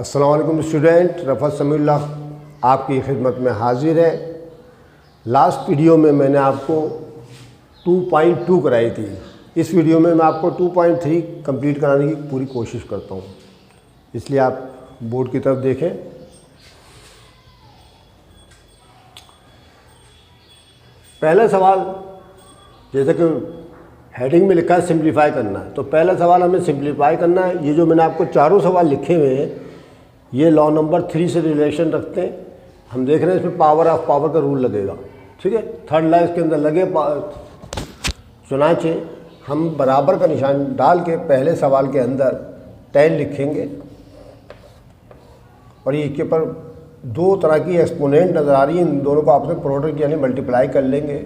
अस्सलाम वालेकुम स्टूडेंट, रफ़त समीउल्लाह आपकी खिदमत में हाजिर है। लास्ट वीडियो में मैंने आपको 2.2 कराई थी। इस वीडियो में मैं आपको 2.3 कंप्लीट कराने की पूरी कोशिश करता हूँ, इसलिए आप बोर्ड की तरफ देखें। पहला सवाल, जैसे कि हेडिंग में लिखा है सिंप्लीफाई करना है, तो पहला सवाल हमें सिंप्लीफाई करना है। ये जो मैंने आपको चारों सवाल लिखे हुए हैं ये लॉ नंबर 3 से रिलेशन रखते हैं। हम देख रहे हैं इसमें पावर ऑफ पावर का रूल लगेगा, ठीक है। थर्ड लॉ इसके अंदर लगे, चुनाचे हम बराबर का निशान डाल के पहले सवाल के अंदर 10 लिखेंगे और ये के पर दो तरह की एक्सपोनेंट नज़र आ रही है, इन दोनों को आपस में प्रोडक्ट यानी मल्टीप्लाई कर लेंगे।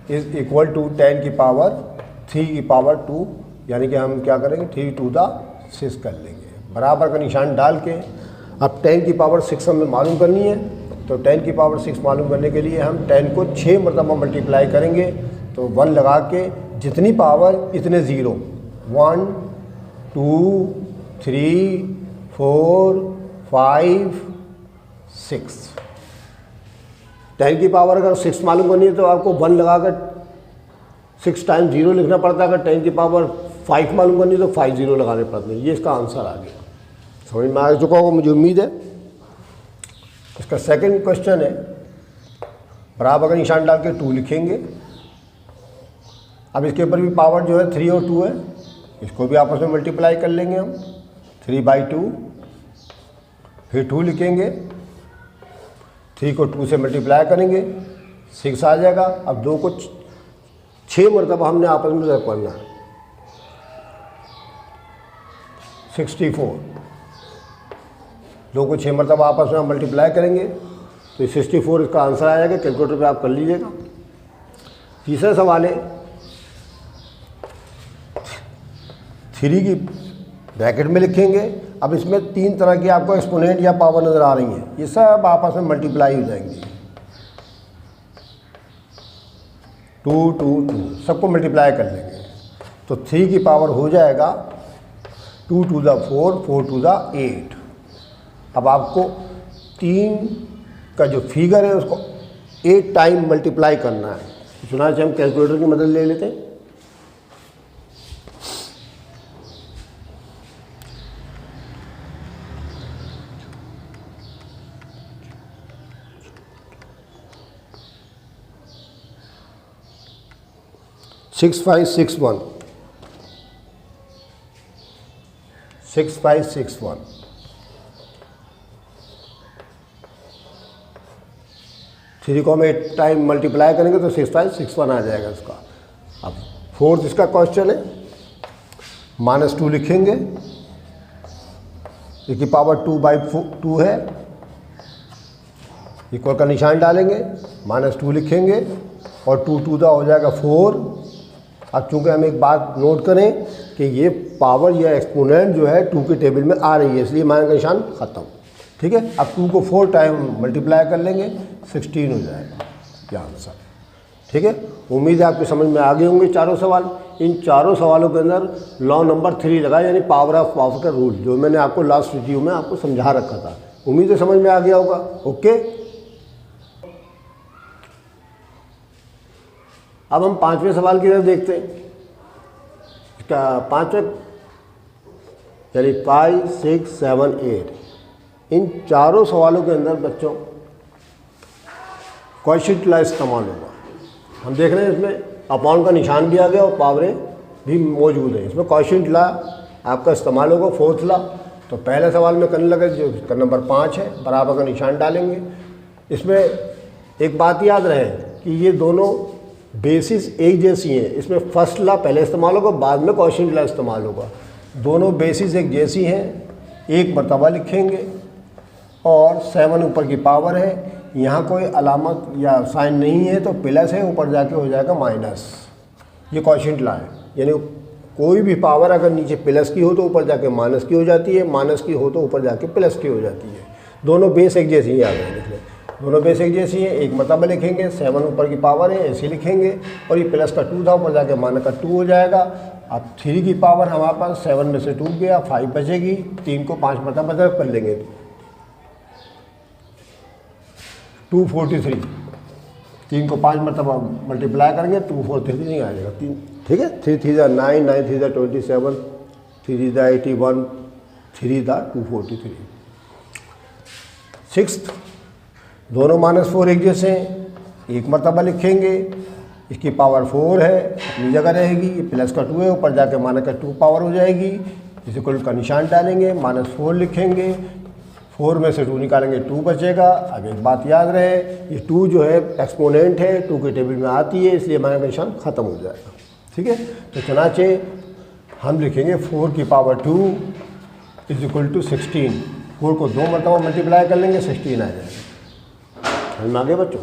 इज इक्वल टू 10 की पावर 3 की पावर 2, यानी कि हम क्या करेंगे 3 to the 6 कर लेंगे। बराबर का निशान डाल के अब 10 की पावर 6 हमें मालूम करनी है, तो 10 की पावर 6 मालूम करने के लिए हम 10 को 6 मरतबा मल्टीप्लाई करेंगे, तो 1 लगा के जितनी पावर इतने ज़ीरो, 1 2 3 4 5 6। 10 की पावर अगर 6 मालूम करनी है तो आपको 1 लगा कर 6 टाइम्स 0 लिखना पड़ता है। अगर 10 की पावर 5 मालूम करनी है तो 5 0 लगाने पड़ते हैं। ये इसका आंसर आ गया, समझ में आ चुका होगा मुझे उम्मीद है। इसका सेकंड क्वेश्चन है, बराबर का निशान डाल के 2 लिखेंगे। अब इसके ऊपर भी पावर जो है 3 और 2 है, इसको भी आपस में मल्टीप्लाई कर लेंगे हम। 3/2, फिर 2 लिखेंगे, 3 को 2 से मल्टीप्लाई करेंगे, 6 आ जाएगा। अब 2 को 6 मरतबा हमने आपस में रख पढ़ना है, 64। 2 को 6 मरतबा आपस में हम मल्टीप्लाई करेंगे तो 64 इसका आंसर आ जाएगा। कैलकुलेटर पे आप कर लीजिएगा। तीसरा सवाल है, 3 की ब्रैकेट में लिखेंगे। अब इसमें 3 तरह की आपको एक्सपोनेंट या पावर नज़र आ रही हैं, ये सब आपस में मल्टीप्लाई हो जाएंगी। 2 2 2 सबको मल्टीप्लाई कर लेंगे, तो 3 की पावर हो जाएगा 2 to the 4, 4 to the 8। अब आपको 3 का जो फिगर है उसको 8 टाइम मल्टीप्लाई करना है। चुनाव से हम कैलकुलेटर की मदद ले लेते हैं। सिक्स 5 6 1 6 5 6 1। थ्री को हम 8 टाइम मल्टीप्लाई करेंगे तो 6 5 6 1 आ जाएगा इसका। अब फोर्थ इसका क्वेश्चन है, -2 लिखेंगे, इसकी पावर 2/2 है, इक्वल का निशान डालेंगे, -2 लिखेंगे और 2 2 हो जाएगा 4। अब चूँकि हम एक बात नोट करें कि ये पावर या एक्सपोनेंट जो है 2 के टेबल में आ रही है, इसलिए माइनस का निशान ख़त्म, ठीक है। अब 2 को 4 टाइम मल्टीप्लाई कर लेंगे, 16 हो जाएगा ये आंसर, ठीक है। उम्मीद है आपको समझ में आ गए होंगे चारों सवाल। इन चारों सवालों के अंदर लॉ नंबर 3 लगा, यानी पावर ऑफ पावर का रूल, जो मैंने आपको लास्ट वीडियो में आपको समझा रखा था। उम्मीद है समझ में आ गया होगा। ओके, अब हम 5वें सवाल की तरफ देखते हैं। इसका 5वें यानी 5 6 7 8, इन चारों सवालों के अंदर बच्चों क्वोशिएंट लॉ इस्तेमाल होगा। हम देख रहे हैं इसमें अपॉन का निशान भी आ गया और पावरें भी मौजूद हैं। इसमें क्वोशिएंट लॉ आपका इस्तेमाल होगा, फोर्थ लॉ। तो पहले सवाल में करने लगे जो इसका नंबर 5 है, बराबर का निशान डालेंगे। इसमें एक बात याद रहे कि ये दोनों बेसिस एक जैसी हैं। इसमें फर्स्ट लॉ पहले इस्तेमाल होगा, बाद में क्वोशिएंट लॉ इस्तेमाल होगा। दोनों बेसिस एक जैसी हैं, एक मरतबा लिखेंगे और 7 ऊपर की पावर है। यहाँ कोई अलामत या साइन नहीं है तो प्लस है, ऊपर जाके हो जाएगा माइनस। ये क्वोशिएंट लॉ है, यानी कोई भी पावर अगर नीचे प्लस की हो तो ऊपर जाके माइनस की हो जाती है, माइनस की हो तो ऊपर जाके प्लस की हो जाती है। दोनों बेस एक जैसी ही आ गए, लिख लें। दोनों बेस एक जैसी हैं, एक मरतबा लिखेंगे, 7 ऊपर की पावर है ऐसे लिखेंगे और ये प्लस का 2 था, ऊपर जाके माइनस का 2 हो जाएगा। अब 3 की पावर हमारे पास 7 में से 2 गया, 5 बचेगी, 3 को 5 मरतबा ज़रूर कर लेंगे, 243, 3 को 5 मरतबा मल्टीप्लाई करेंगे 243 नहीं आ जाएगा 3, ठीक है। 3 3 9, 9 3 27, 3 81, 3 243। सिक्स्थ, दोनों -4 एक जैसे हैं, एक मरतबा लिखेंगे, इसकी पावर 4 है, अपनी जगह रहेगी, ये प्लस का 2 है, ऊपर जाके माइनस का 2 पावर हो जाएगी, इस इक्वल का निशान डालेंगे, -4 लिखेंगे, 4 में से 2 निकालेंगे 2 बचेगा। अब एक बात याद रहे, ये 2 जो है एक्सपोनेंट है, 2 के टेबल में आती है, इसलिए माइनस का निशान ख़त्म हो जाएगा, ठीक है। तो चनाचे हम लिखेंगे 4 की पावर 2 इज इक्वल टू 16, 4 को 2 मरतबा मल्टीप्लाई कर लेंगे 16 आ जाएगा। हम आगे बच्चों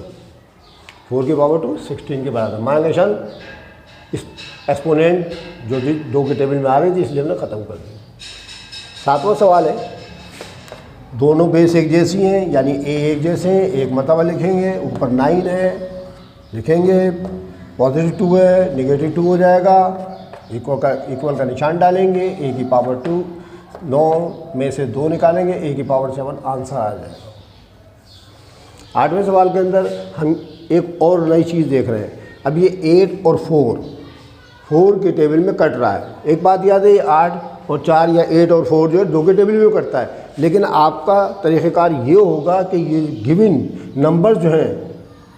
4 की पावर 2 16 के बराबर, माइनस का निशान इस एक्सपोनेंट जो 2 के टेबल में आ रही थी इसलिए हमने ख़त्म कर दिया। 7वां सवाल है, दोनों बेस एक जैसी हैं, यानी ए एक जैसे हैं, एक मरतबा लिखेंगे, ऊपर 9 है, लिखेंगे, पॉजिटिव 2 है, नेगेटिव 2 हो जाएगा, इक्वल का निशान डालेंगे, ए की पावर 2, 9 में से 2 निकालेंगे, ए की पावर 7, आंसर आ जाएगा। 8वें सवाल के अंदर हम एक और नई चीज़ देख रहे हैं। अब ये 8 और 4 के टेबल में कट रहा है। एक बात याद है, 8 और 4 या 8 और 4 जो है 2 के टेबल में कटता है, लेकिन आपका तरीक़ेकार ये होगा कि ये गिवन नंबर जो हैं,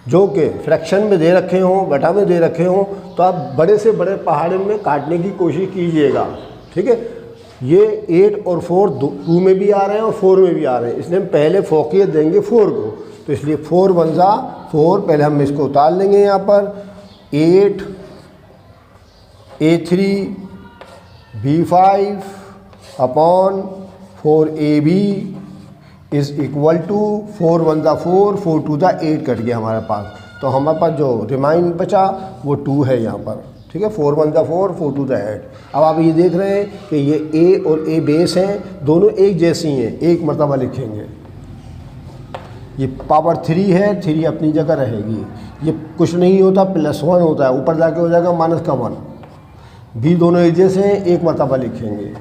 जो कि फ्रैक्शन में दे रखे हों, बटा में दे रखे हों, तो आप बड़े से बड़े पहाड़े में काटने की कोशिश कीजिएगा, ठीक है। ये 8 और 4 2 में भी आ रहे हैं और 4 में भी आ रहे हैं, इसलिए हम पहले फोकियत देंगे 4 को, तो इसलिए 4 1 जा 4, पहले हम इसको उतार लेंगे यहाँ पर, 8 A3 B5 upon 4AB is equal to 4 1 जा 4, 4 2 जा 8 कट गया हमारे पास, तो हमारे पास जो रिमाइंड बचा वो 2 है यहाँ पर, ठीक है। 4 1 जा 4, 4 2 जा 8। अब आप ये देख रहे हैं कि ये A और A बेस हैं, दोनों एक जैसी हैं, एक मरतबा लिखेंगे। ये पावर 3 है, 3 अपनी जगह रहेगी, ये कुछ नहीं होता, +1 होता है, ऊपर जाके हो जाएगा -1। B दोनों एक जैसे हैं, एक मरतबा लिखेंगे।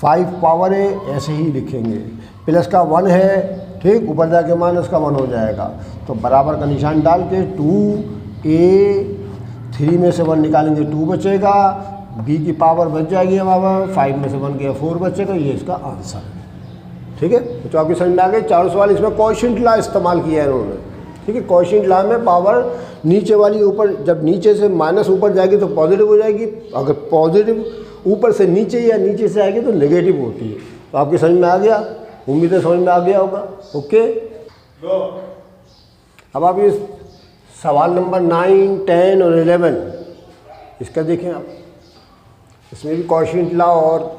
5 पावर है, ऐसे ही लिखेंगे, प्लस का 1 है, ठीक, ऊपर जाके -1 हो जाएगा, तो बराबर का निशान डाल के 2A 3 में से 1 निकालेंगे 2 बचेगा, B की पावर बच जाएगी हमारा 5 में से 1 गया 4 बचेगा, ये इसका आंसर है, ठीक है। तो चौकी समझ में आ गए। 4 सवाल इसमें क्वोशिएंट लॉ इस्तेमाल किया है इन्होंने, ठीक है। क्वोशिएंट लॉ में पावर नीचे वाली ऊपर, जब नीचे से माइनस ऊपर जाएगी तो पॉजिटिव हो जाएगी, अगर पॉजिटिव ऊपर से नीचे या नीचे से आएगी तो नेगेटिव होती है। तो आपकी समझ में आ गया, उम्मीद है समझ में आ गया होगा, ओके। अब आप इस सवाल नंबर 9, 10 और 11 इसका देखें आप, इसमें भी क्वोशिएंट लॉ और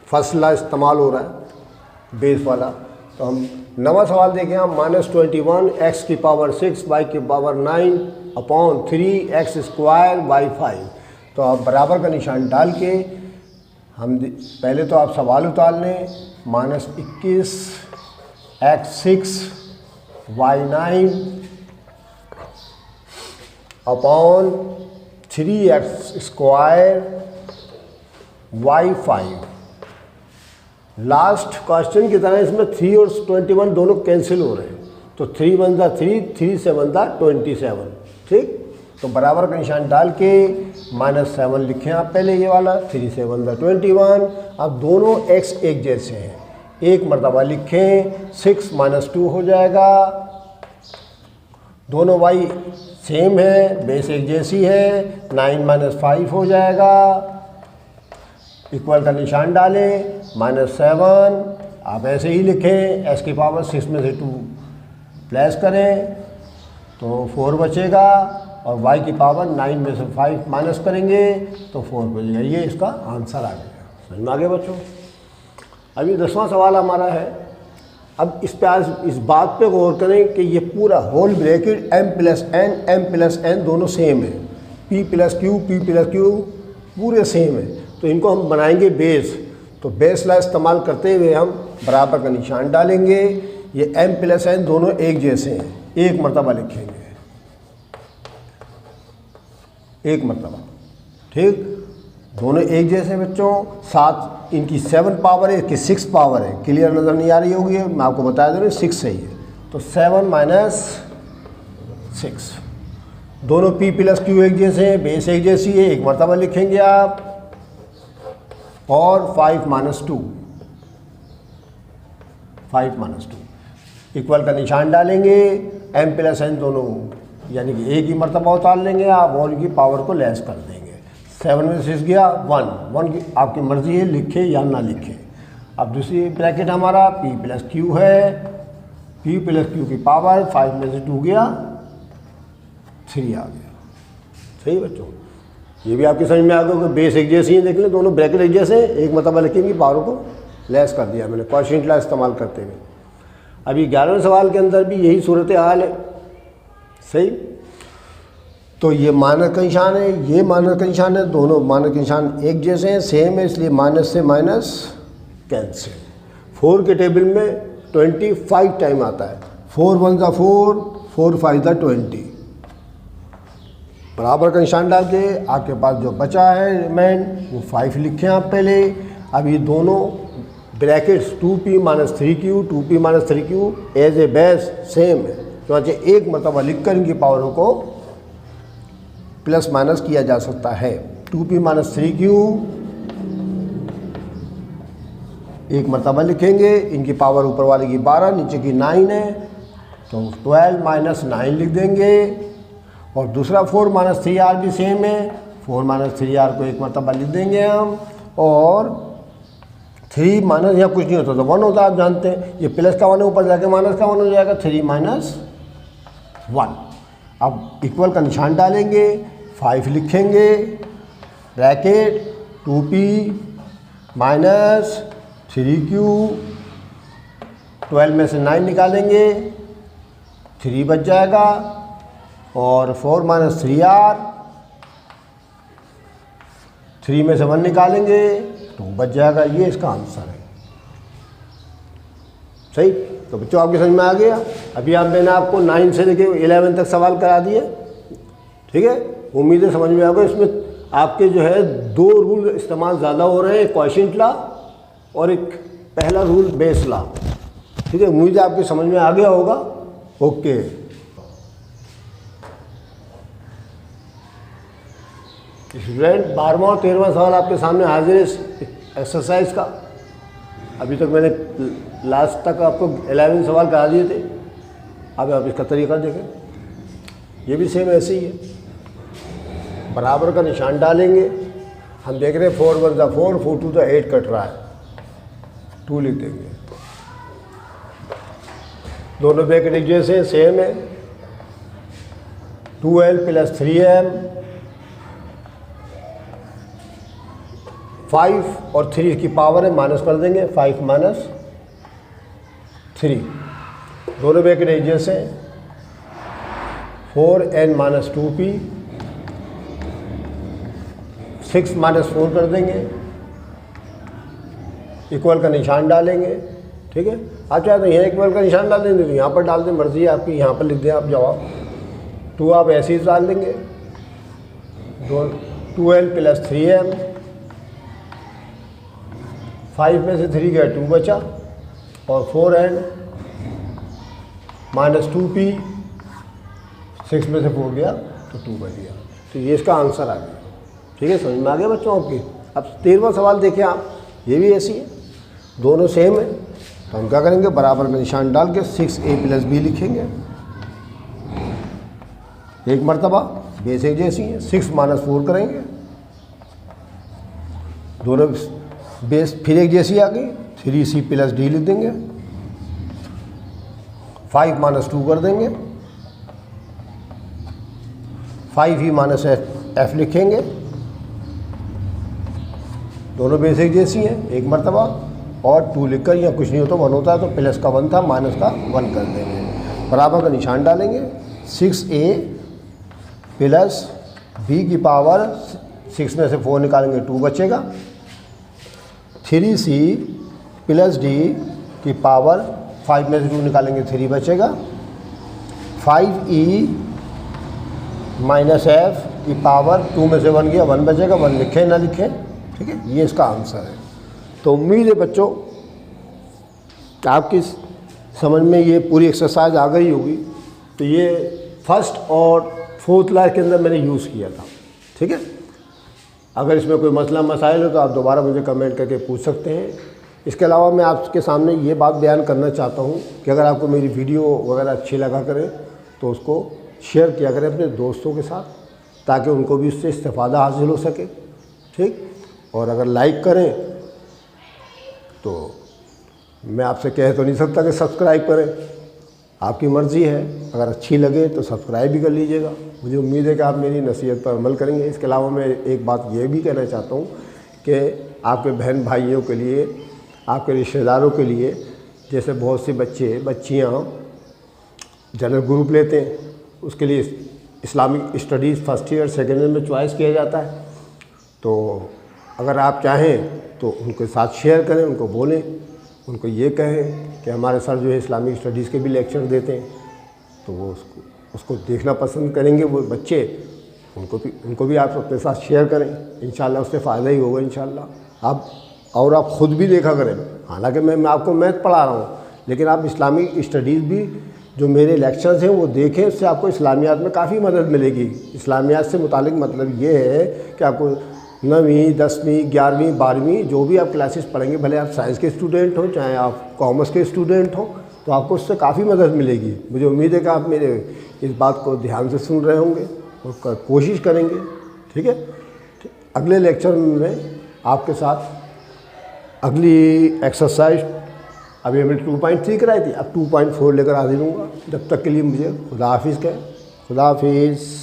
फर्स्ट लॉ इस्तेमाल हो रहा है, बेस वाला। तो हम 9वां सवाल देखें हम, -21 x की पावर 6 y की power 9 upon 3 x square y 5। तो आप बराबर का निशान डाल के हम पहले तो आप सवाल उतार लें, -21 x 6 y 9 upon 3x square y 5। Last question की तरह इसमें 3 और 21 दोनों कैंसिल हो रहे हैं, तो 3 1 जा 3, 3 7 जा 27, ठीक। तो बराबर का निशान डाल के -7 लिखें आप पहले ये वाला, 3 7 जा 21। अब दोनों x एक जैसे हैं, एक मरतबा लिखें, 6 -2 हो जाएगा, दोनों y सेम है, बेस एक जैसी है, 9 -5 हो जाएगा, इक्वल का निशान डालें, -7 आप ऐसे ही लिखें, s की पावर 6 में से 2 प्लस करें तो 4 बचेगा, और y की पावर 9 में से 5 माइनस करेंगे तो 4 बचेगा, ये इसका आंसर आ गया। समझ में आ गया बच्चों। अभी 10वां सवाल हमारा है। अब इस पे आज इस बात पे गौर करें कि ये पूरा होल ब्रैकेट m+n दोनों सेम है, p+q पूरे सेम है, तो इनको हम बनाएंगे बेस। तो बेस लॉ इस्तेमाल करते हुए हम बराबर का निशान डालेंगे, ये m+n दोनों एक जैसे हैं, एक मरतबा लिखेंगे, एक मरतबा, ठीक। दोनों एक जैसे बच्चों, साथ इनकी 7 पावर है, इसकी 6 पावर है। क्लियर नज़र नहीं आ रही होगी, मैं आपको बता दे रहा हूँ 6 सही है। तो 7 माइनस 6, दोनों p प्लस q एक जैसे हैं, बेस एक जैसी है, एक मरतबा लिखेंगे आप। और 5 माइनस 2, 5 माइनस 2 इक्वल का निशान डालेंगे, m प्लस n दोनों यानी कि एक ही मरतबा उतार लेंगे आप और इनकी पावर को लेस कर देंगे। 7 में 6 गया 1 की आपकी मर्ज़ी है लिखे या ना लिखे। अब दूसरी ब्रैकेट हमारा p प्लस क्यू है, p प्लस क्यू की पावर 5 में से 2 गया 3 आ गया। सही बच्चों, ये भी आपके समझ में आ गया कि बेस एक जैसी है, देख लें दोनों ब्रैकेट एक जैसे, एक मतलब लिखेंगे पावर को लेस कर दिया मैंने क्वोशिएंट लॉ इस्तेमाल करते हुए। अभी 11वें सवाल के अंदर भी यही सूरत हाल है। सही, तो ये माइनस का निशान है, ये माइनस का निशान है, दोनों माइनस के निशान एक जैसे हैं, सेम है, इसलिए माइनस से माइनस कैंसिल। 4 के टेबल में 25 टाइम आता है, 4 1 ज़ा 4, 4 5 ज़ा 20। बराबर का निशान डाल के आपके पास जो बचा है रिमेंड वो 5 लिखें आप पहले। अब ये दोनों brackets 2p minus 3q 2p minus 3q as a base same है, तो एक मरतबा लिख कर इनकी पावरों को प्लस माइनस किया जा सकता है। 2p माइनस 3q एक मरतबा लिखेंगे, इनकी पावर ऊपर वाले की 12 नीचे की 9 है, तो 12 माइनस 9 लिख देंगे। और दूसरा 4 माइनस 3r भी सेम है, 4 माइनस 3r को एक मरतबा लिख देंगे हम। और 3 माइनस यहाँ कुछ नहीं होता तो 1 होता है, आप जानते हैं। ये प्लस का 1 है, ऊपर जाके माइनस का 1 हो जाएगा, 3 माइनस 1। अब इक्वल का निशान डालेंगे, 5 लिखेंगे, ब्रैकेट 2p माइनस 3q, 12 में से 9 निकालेंगे, 3 बच जाएगा। और 4 माइनस 3r, 3 में से 1 निकालेंगे, 2 बच जाएगा। ये इसका आंसर है। सही, तो बच्चों आपके समझ में आ गया। अभी आप मैंने आपको 9 से लेके 11 तक सवाल करा दिए, ठीक है। उम्मीद है समझ में आ गया। इसमें आपके जो है 2 रूल इस्तेमाल ज़्यादा हो रहे हैं, एक क्वोशिएंट लॉ और एक पहला रूल बेस लॉ, ठीक है। उम्मीद है आपके समझ में आ गया होगा। ओके, स्टूडेंट 12वां और 13वां सवाल आपके सामने हाजिर है इस एक्सरसाइज का। अभी तक मैंने लास्ट तक आपको 11 सवाल करा दिए थे। अब आप इसका तरीका देखें, ये भी सेम ऐसे ही है। बराबर का निशान डालेंगे, हम देख रहे हैं 4 1 ज़ा 4, 4 2 ज़ा 8 कट रहा है, 2 लिख देंगे। दोनों ब्रैकेट एक जैसे सेम है, 2l प्लस 3m, 5 और 3 की पावर है, माइनस कर देंगे, 5 माइनस 3। दोनों ब्रैकेट एक जैसे, 4n माइनस 2p, 6 माइनस 4 कर देंगे, इक्वल का निशान डालेंगे, ठीक है। आप चाहे तो यहाँ इक्वल का निशान डाल देंगे, तो यहाँ पर डाल दें, मर्जी है आपकी, यहाँ पर लिख दें आप जवाब। 2 आप ऐसे ही डाल देंगे, 2l प्लस 3m, 5 में से 3 गया 2 बचा, और 4n माइनस 2p, 6 में से 4 गया तो 2 बच गया। तो ये इसका आंसर आ गया, ठीक है। समझ में आ गया बच्चों आपकी। अब 13वां सवाल देखें आप, ये भी ऐसी है, दोनों सेम है। तो हम क्या करेंगे, बराबर का निशान डाल के 6a प्लस b लिखेंगे, एक मरतबा, बेस एक जैसी है। 6 माइनस 4 करेंगे, दोनों बेस फिर एक जैसी आ गई, 3c प्लस d लिख देंगे, 5 माइनस 2 कर देंगे, 5 ही माइनस f लिखेंगे, दोनों बेस एक जैसी हैं, एक मरतबा। और 2 लिखकर यहाँ कुछ नहीं होता, 1 होता है, तो प्लस का 1 था, माइनस का 1 कर देंगे। बराबर का निशान डालेंगे, 6a प्लस b की पावर, 6 में से 4 निकालेंगे 2 बचेगा, 3c प्लस d की पावर, 5 में से 2 निकालेंगे 3 बचेगा, 5e माइनस f की पावर, 2 में से 1 गया 1 बचेगा, 1 लिखें ना लिखें, ठीक है, ये इसका आंसर है। तो उम्मीद है बच्चों आपकी समझ में ये पूरी एक्सरसाइज आ गई होगी। तो ये फर्स्ट और फोर्थ लाइन के अंदर मैंने यूज़ किया था। ठीक है, अगर इसमें कोई मसला मसाइल हो तो आप दोबारा मुझे कमेंट करके पूछ सकते हैं। इसके अलावा मैं आपके सामने ये बात बयान करना चाहता हूँ कि अगर आपको मेरी वीडियो वगैरह अच्छी लगा करें तो उसको शेयर किया करें अपने दोस्तों के साथ, ताकि उनको भी उससे इस्तेफ़ादा हासिल हो सके। ठीक, और अगर लाइक करें तो मैं आपसे कह तो नहीं सकता कि सब्सक्राइब करें, आपकी मर्ज़ी है। अगर अच्छी लगे तो सब्सक्राइब भी कर लीजिएगा। मुझे उम्मीद है कि आप मेरी नसीहत पर अमल करेंगे। इसके अलावा मैं एक बात ये भी कहना चाहता हूँ कि आपके बहन भाइयों के लिए, आपके रिश्तेदारों के लिए, जैसे बहुत से बच्चे बच्चियाँ जनरल ग्रुप लेते हैं, उसके लिए Islamic studies first year second year में चॉइस किया जाता है। तो अगर आप चाहें तो उनके साथ शेयर करें, उनको बोलें, उनको ये कहें कि हमारे सर जो है इस्लामिक स्टडीज़ के भी लेक्चर देते हैं, तो वो उसको देखना पसंद करेंगे वो बच्चे। उनको भी आप अपने साथ शेयर करें, इंशाल्लाह उससे फ़ायदा ही होगा इंशाल्लाह। आप खुद भी देखा करें। हालांकि मैं आपको मैथ पढ़ा रहा हूँ, लेकिन आप इस्लामिक स्टडीज़ भी जो मेरे लेक्चर्स हैं वो देखें, उससे आपको इस्लामियात में काफ़ी मदद मिलेगी। इस्लामियात से मुतालिक मतलब ये है कि आपको 9वीं 10वीं 11वीं 12वीं जो भी आप क्लासेस पढ़ेंगे, भले आप साइंस के स्टूडेंट हों चाहे आप कॉमर्स के स्टूडेंट हों, तो आपको उससे काफ़ी मदद मिलेगी। मुझे उम्मीद है कि आप मेरे इस बात को ध्यान से सुन रहे होंगे और कोशिश करेंगे। ठीक है, अगले लेक्चर में आपके साथ अगली एक्सरसाइज, अभी हमने 2.3 कराई थी, अब 2.4 लेकर हाजिर हूँगा। जब तक के लिए मुझे खुदा हाफिज़ कहें। खुदा हाफिज़।